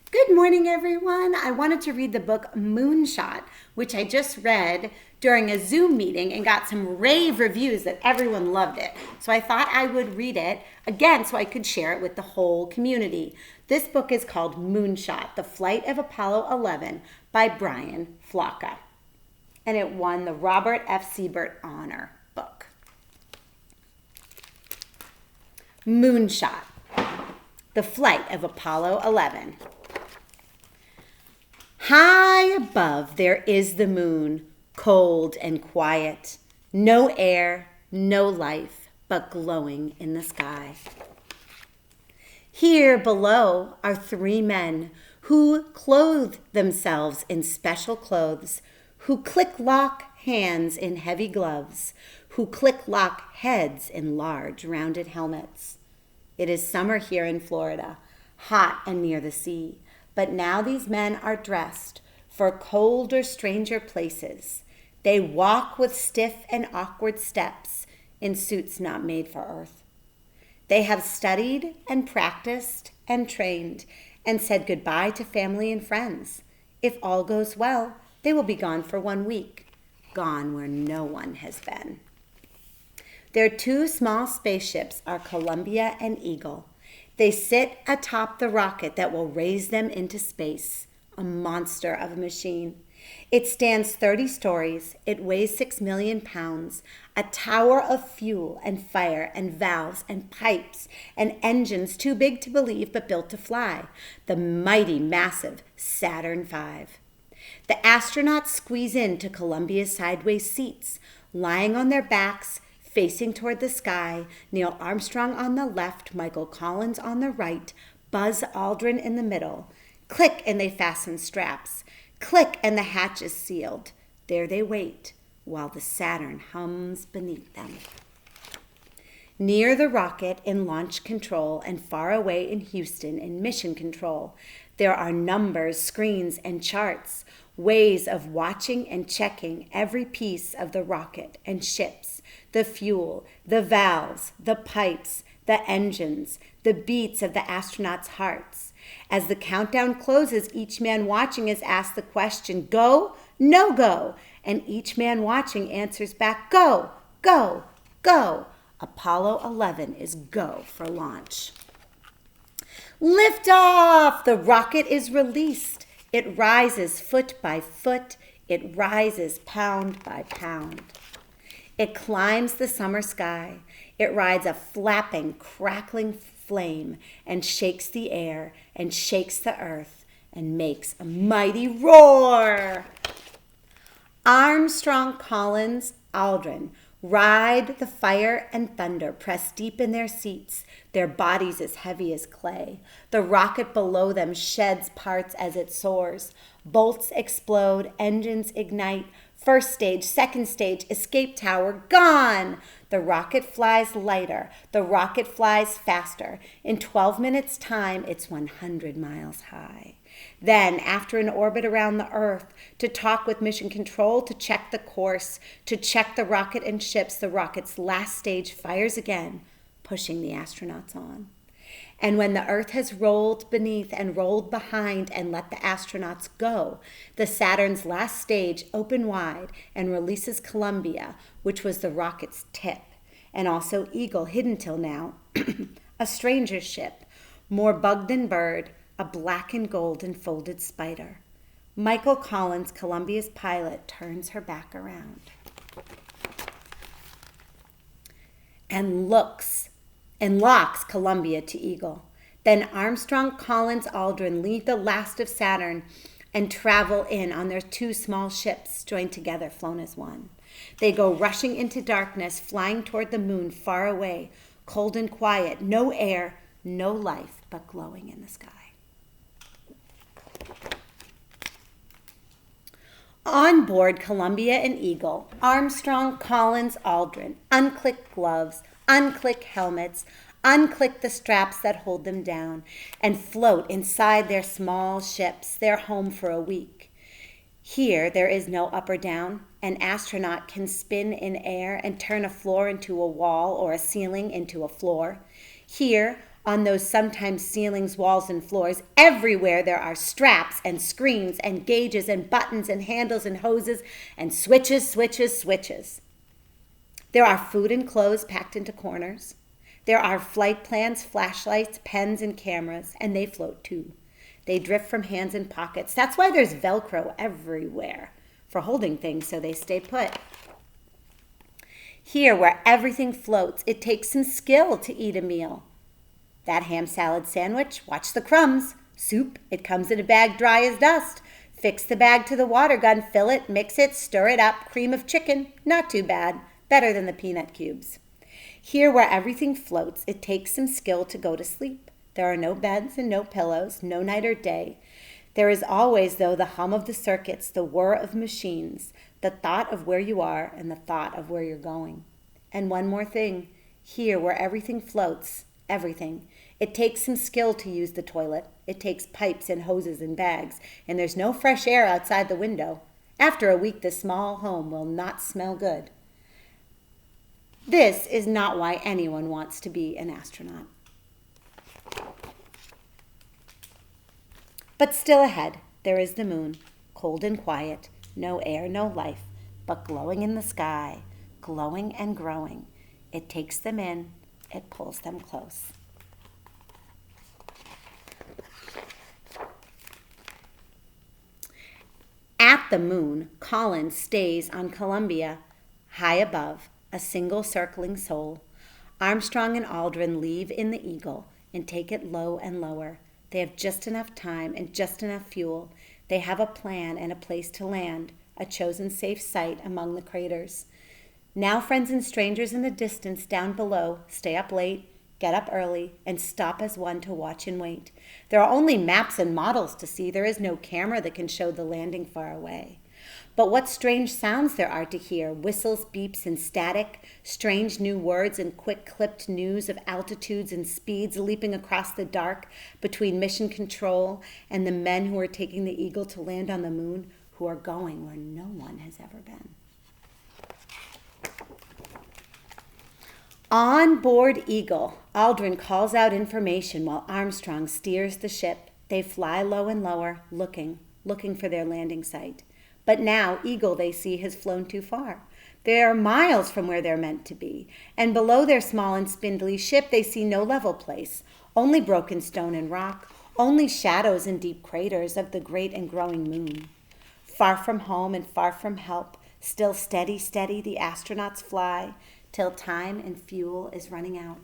Good morning, everyone. I wanted to read the book Moonshot, which I just read during a Zoom meeting and got some rave reviews that everyone loved it. So I thought I would read it again so I could share it with the whole community. This book is called Moonshot, The Flight of Apollo 11 by Brian Floca. And it won the Robert F. Siebert Honor Book. Moonshot, The Flight of Apollo 11. High above there is the moon, cold and quiet, no air, no life, but glowing in the sky. Here below are three men who clothe themselves in special clothes, who click-lock hands in heavy gloves, who click-lock heads in large rounded helmets. It is summer here in Florida, hot and near the sea. But now these men are dressed for colder, stranger places. They walk with stiff and awkward steps in suits not made for earth. They have studied and practiced and trained and said goodbye to family and friends. If all goes well, they will be gone for 1 week, gone where no one has been. Their two small spaceships are Columbia and Eagle. They sit atop the rocket that will raise them into space, a monster of a machine. It stands 30 stories, it weighs 6 million pounds, a tower of fuel and fire and valves and pipes and engines too big to believe but built to fly, the mighty, massive Saturn V. The astronauts squeeze into Columbia's sideways seats, lying on their backs, facing toward the sky, Neil Armstrong on the left, Michael Collins on the right, Buzz Aldrin in the middle. Click, and they fasten straps. Click, and the hatch is sealed. There they wait, while the Saturn hums beneath them. Near the rocket in launch control and far away in Houston in mission control, there are numbers, screens, and charts, ways of watching and checking every piece of the rocket and ships, the fuel, the valves, the pipes, the engines, the beats of the astronauts' hearts. As the countdown closes, each man watching is asked the question, go, no go, and each man watching answers back, go, go, go. Apollo 11 is go for launch. Lift off! The rocket is released. It rises foot by foot. It rises pound by pound. It climbs the summer sky. It rides a flapping, crackling flame and shakes the air and shakes the earth and makes a mighty roar. Armstrong, Collins, Aldrin ride the fire and thunder, pressed deep in their seats, their bodies as heavy as clay. The rocket below them sheds parts as it soars. Bolts explode, engines ignite. First stage, second stage, escape tower, gone! The rocket flies lighter. The rocket flies faster. In 12 minutes' time, it's 100 miles high. Then, after an orbit around the Earth, to talk with Mission Control, to check the course, to check the rocket and ships, the rocket's last stage fires again, pushing the astronauts on. And when the Earth has rolled beneath and rolled behind and let the astronauts go, the Saturn's last stage open wide and releases Columbia, which was the rocket's tip, and also Eagle, hidden till now, a stranger ship, more bug than bird, a black and gold enfolded spider. Michael Collins, Columbia's pilot, turns her back around and looks and locks Columbia to Eagle. Then Armstrong, Collins, Aldrin leave the last of Saturn and travel in on their two small ships joined together, flown as one. They go rushing into darkness, flying toward the moon far away, cold and quiet, no air, no life, but glowing in the sky. On board Columbia and Eagle, Armstrong, Collins, Aldrin unclick gloves, unclick helmets, unclick the straps that hold them down, and float inside their small ships, their home for a week. Here, there is no up or down. An astronaut can spin in air and turn a floor into a wall or a ceiling into a floor. Here, On those sometimes ceilings, walls, and floors, everywhere there are straps and screens and gauges and buttons and handles and hoses and switches, switches, switches. There are food and clothes packed into corners. There are flight plans, flashlights, pens, and cameras, and they float too. They drift from hands and pockets. That's why there's Velcro everywhere for holding things so they stay put. Here, where everything floats, it takes some skill to eat a meal. That ham salad sandwich, watch the crumbs. Soup, it comes in a bag dry as dust. Fix the bag to the water gun, fill it, mix it, stir it up. Cream of chicken, not too bad. Better than the peanut cubes. Here, where everything floats, it takes some skill to go to sleep. There are no beds and no pillows, no night or day. There is always, though, the hum of the circuits, the whir of machines, the thought of where you are and the thought of where you're going. And one more thing, here where everything floats, everything, it takes some skill to use the toilet. It takes pipes and hoses and bags, and there's no fresh air outside the window. After a week, this small home will not smell good. This is not why anyone wants to be an astronaut. But still ahead, there is the moon, cold and quiet, no air, no life, but glowing in the sky, glowing and growing. It takes them in, it pulls them close. At the moon, Collins stays on Columbia, high above, a single circling soul. Armstrong and Aldrin leave in the Eagle and take it low and lower. They have just enough time and just enough fuel. They have a plan and a place to land, a chosen safe site among the craters. Now friends and strangers in the distance down below stay up late, get up early, and stop as one to watch and wait. There are only maps and models to see. There is no camera that can show the landing far away. But what strange sounds there are to hear, whistles, beeps, and static, strange new words and quick-clipped news of altitudes and speeds leaping across the dark between mission control and the men who are taking the Eagle to land on the moon, who are going where no one has ever been. On board Eagle, Aldrin calls out information while Armstrong steers the ship. They fly low and lower, looking for their landing site. But now Eagle, they see, has flown too far. They are miles from where they're meant to be. And below their small and spindly ship, they see no level place, only broken stone and rock, only shadows and deep craters of the great and growing moon. Far from home and far from help, still steady, steady, the astronauts fly, till time and fuel is running out.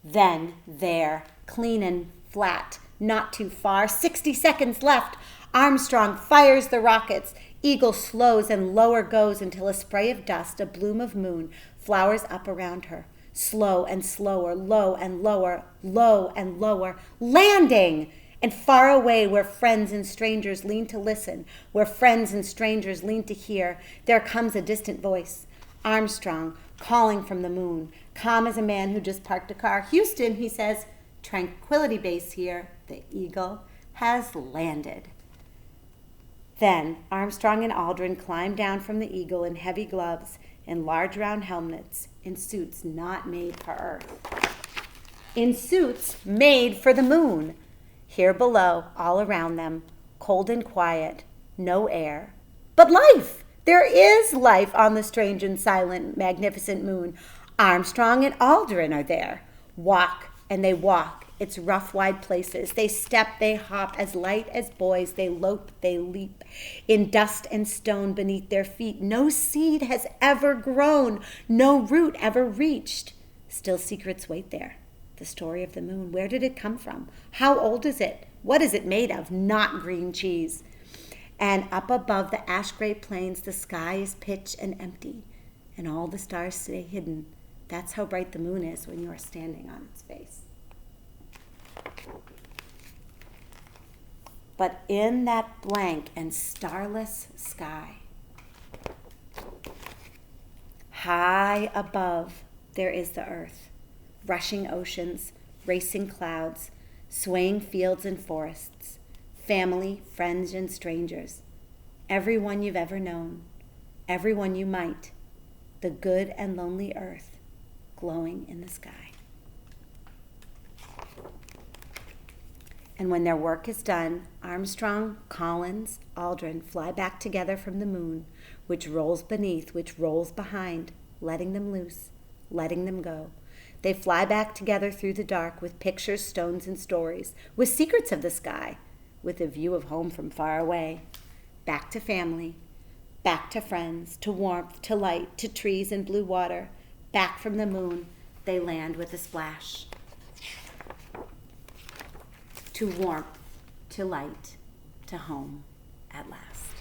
Then, there, clean and flat, not too far, 60 seconds left, Armstrong fires the rockets. Eagle slows and lower goes until a spray of dust, a bloom of moon, flowers up around her. Slow and slower, low and lower, low and lower, landing! And far away where friends and strangers lean to listen, where friends and strangers lean to hear, there comes a distant voice. Armstrong calling from the moon, calm as a man who just parked a car. Houston, he says, Tranquility Base here. The Eagle has landed. Then Armstrong and Aldrin climbed down from the Eagle in heavy gloves and large round helmets, in suits not made for Earth. In suits made for the moon. Here below, all around them, cold and quiet, no air. But life! There is life on the strange and silent, magnificent moon. Armstrong and Aldrin are there. Walk, and they walk. Its rough, wide places. They step, they hop, as light as boys. They lope, they leap. In dust and stone beneath their feet, no seed has ever grown, no root ever reached. Still secrets wait there. The story of the moon. Where did it come from? How old is it? What is it made of? Not green cheese. And up above the ash-gray plains, the sky is pitch and empty, and all the stars stay hidden. That's how bright the moon is when you are standing on its face. But in that blank and starless sky, high above, there is the earth, rushing oceans, racing clouds, swaying fields and forests, family, friends, and strangers, everyone you've ever known, everyone you might, the good and lonely earth glowing in the sky. And when their work is done, Armstrong, Collins, Aldrin fly back together from the moon, which rolls beneath, which rolls behind, letting them loose, letting them go. They fly back together through the dark with pictures, stones, and stories, with secrets of the sky, with a view of home from far away. Back to family, back to friends, to warmth, to light, to trees and blue water. Back from the moon, they land with a splash. To warmth, to light, to home at last.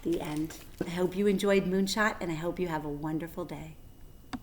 The end. I hope you enjoyed Moonshot, and I hope you have a wonderful day.